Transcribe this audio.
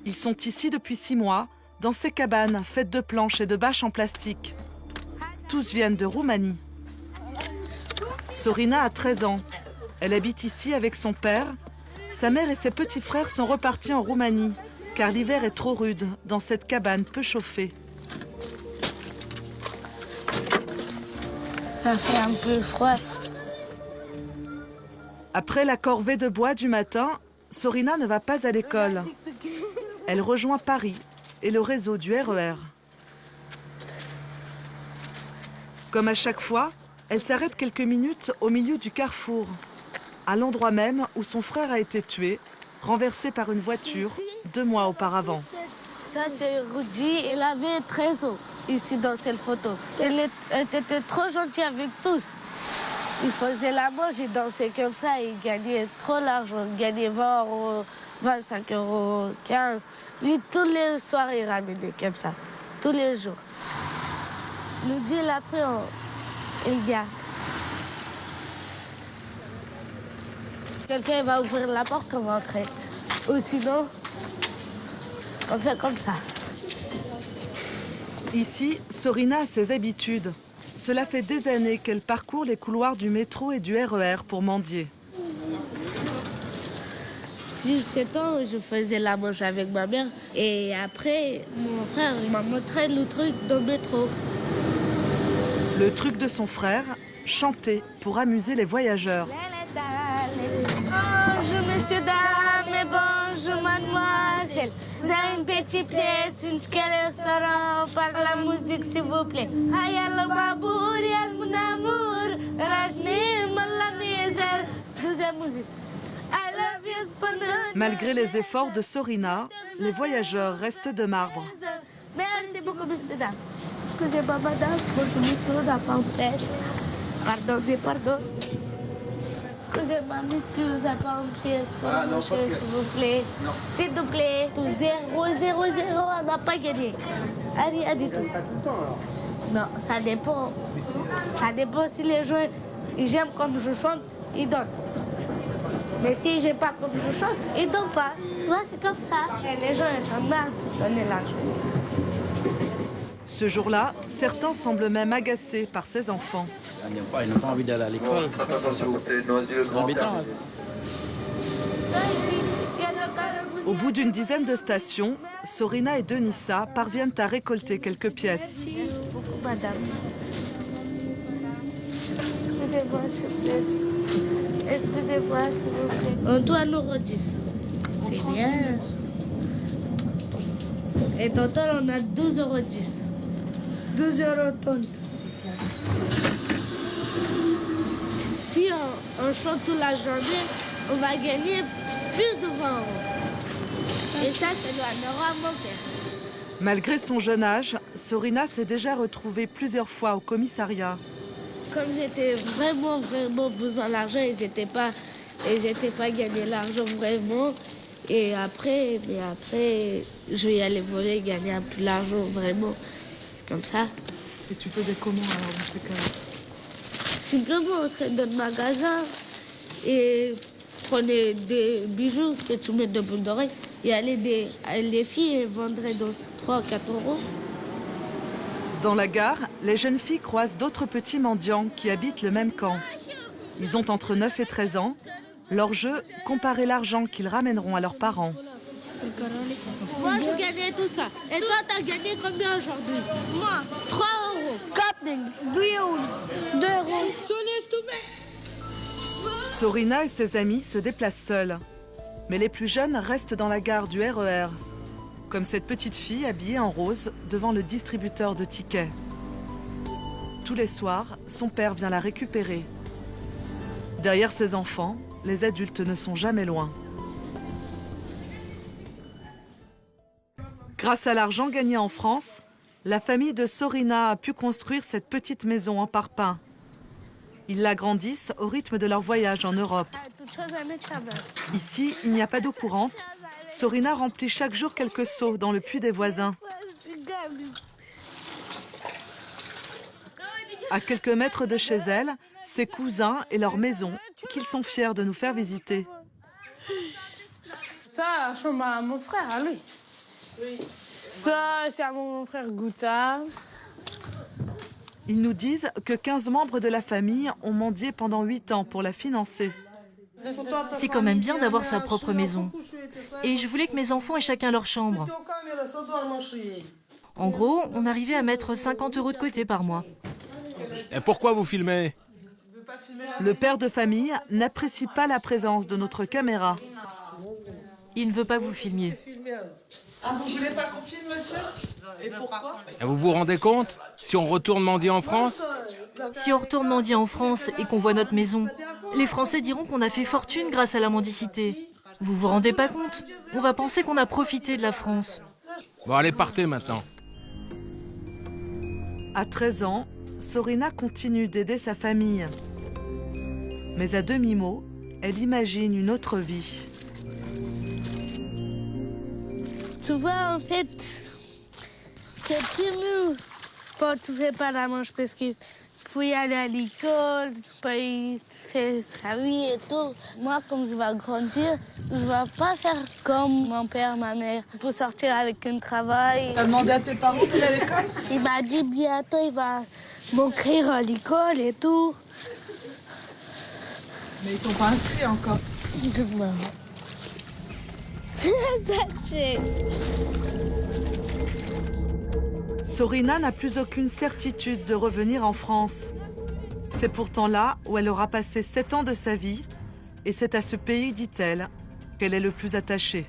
Ils sont ici depuis 6 mois, dans ces cabanes faites de planches et de bâches en plastique. Tous viennent de Roumanie. Sorina a 13 ans. Elle habite ici avec son père. Sa mère et ses petits frères sont repartis en Roumanie, car l'hiver est trop rude dans cette cabane peu chauffée. Ça fait un peu froid. Après la corvée de bois du matin, Sorina ne va pas à l'école. Elle rejoint Paris et le réseau du RER. Comme à chaque fois, elle s'arrête quelques minutes au milieu du carrefour, à l'endroit même où son frère a été tué, renversé par une voiture 2 mois auparavant. Ça, c'est Rudy. Il avait 13 ans, ici, dans cette photo. Elle était trop gentille avec tous. Il faisait la manche, il dansait comme ça, il gagnait trop l'argent. Il gagnait 20 euros, 25 euros, 15. Lui, tous les soirs, il ramenait comme ça, tous les jours. Rudy, il a pris, il gagne. Quelqu'un va ouvrir la porte, on va entrer. Ou sinon, on fait comme ça. Ici, Sorina a ses habitudes. Cela fait des années qu'elle parcourt les couloirs du métro et du RER pour mendier. 6-7 ans, je faisais la manche avec ma mère. Et après, mon frère m'a montré le truc dans le métro. Le truc de son frère, chanter pour amuser les voyageurs. Bonjour, messieurs, dames, et bonjour, mademoiselle. Vous avez une petite pièce, un petit restaurant, par la musique, s'il vous plaît. Hayal Babour, Yal Munamour, Rajni, Malamizer. Deuxième musique. I love you, Spana. Malgré les efforts de Sorina, les voyageurs restent de marbre. Merci beaucoup, messieurs, dames. Excusez-moi, madame, bonjour, messieurs, dames, en fait. Pardon. Excusez-moi, monsieur, vous n'avez pas une pièce pour manger, s'il vous plaît. S'il vous plaît. 0-0-0, on n'a pas gagné. Rien du tout. Non, ça dépend. Ça dépend si les gens ils aiment comme je chante, ils donnent. Mais si j'aime pas comme je chante, ils donnent pas. Tu vois, c'est comme ça. Et les gens, ils sont mal de donner l'argent. Ce jour-là, certains semblent même agacés par ces enfants. Ils n'ont pas envie d'aller à l'école. C'est embêtant. Au bout d'une dizaine de stations, Sorina et Denissa parviennent à récolter quelques pièces. Merci beaucoup, madame. Excusez-moi, s'il vous plaît. Excusez-moi, s'il vous plaît. On doit nous redire. C'est bien. Et total, on a 12,10 €. 12,30 €. Si on chante toute la journée, on va gagner plus de 20 €. Et ça, c'est à mon père. Malgré son jeune âge, Sorina s'est déjà retrouvée plusieurs fois au commissariat. Comme j'étais vraiment besoin d'argent et j'étais pas gagné l'argent vraiment. Et après, je vais aller voler, gagner un peu d'argent vraiment. C'est comme ça. Et tu faisais comment alors dans ces cas-là? Simplement entrer dans le magasin et prenez des bijoux que tu mets de boules d'oreilles. Et les filles vendraient dans 3 ou 4 €. Dans la gare, les jeunes filles croisent d'autres petits mendiants qui habitent le même camp. Ils ont entre 9 et 13 ans. Leur jeu, comparer l'argent qu'ils ramèneront à leurs parents. Moi, je gagnais tout ça. Et toi, t'as gagné combien aujourd'hui? Moi, 3 €. 4 €. 2 €. Sorina et ses amis se déplacent seuls. Mais les plus jeunes restent dans la gare du RER. Comme cette petite fille habillée en rose devant le distributeur de tickets. Tous les soirs, son père vient la récupérer. Derrière ses enfants, les adultes ne sont jamais loin. Grâce à l'argent gagné en France, la famille de Sorina a pu construire cette petite maison en parpaing. Ils l'agrandissent au rythme de leur voyage en Europe. Ici, il n'y a pas d'eau courante. Sorina remplit chaque jour quelques seaux dans le puits des voisins. À quelques mètres de chez elle, ses cousins et leur maison, qu'ils sont fiers de nous faire visiter. Ça, la chambre à mon frère, à lui. Ça, c'est à mon frère Gouta. Ils nous disent que 15 membres de la famille ont mendié pendant 8 ans pour la financer. C'est quand même bien d'avoir sa propre maison. Et je voulais que mes enfants aient chacun leur chambre. En gros, on arrivait à mettre 50 € de côté par mois. Et pourquoi vous filmez? Le père de famille n'apprécie pas la présence de notre caméra. Il ne veut pas que vous filmiez. Ah, vous voulez pas qu'on filme, monsieur? Et pourquoi? Et vous vous rendez compte? Si on retourne mendier en France? Si on retourne mendier en France et qu'on voit notre maison, les Français diront qu'on a fait fortune grâce à la mendicité. Vous vous rendez pas compte? On va penser qu'on a profité de la France. Bon, allez, partez maintenant. À 13 ans, Sorina continue d'aider sa famille. Mais à demi-mot, elle imagine une autre vie. Tu vois, en fait, c'est plus mieux quand tu fais pas la manche parce que faut y aller à l'école, faut y faire sa vie et tout. Moi, comme je vais grandir, je vais pas faire comme mon père, ma mère. Il faut sortir avec un travail. T'as demandé à tes parents d'aller à l'école? Il m'a dit bientôt, il va m'inscrire à l'école et tout. Mais ils t'ont pas inscrit encore. Sorina n'a plus aucune certitude de revenir en France. C'est pourtant là où elle aura passé 7 ans de sa vie, et c'est à ce pays, dit-elle, qu'elle est le plus attachée.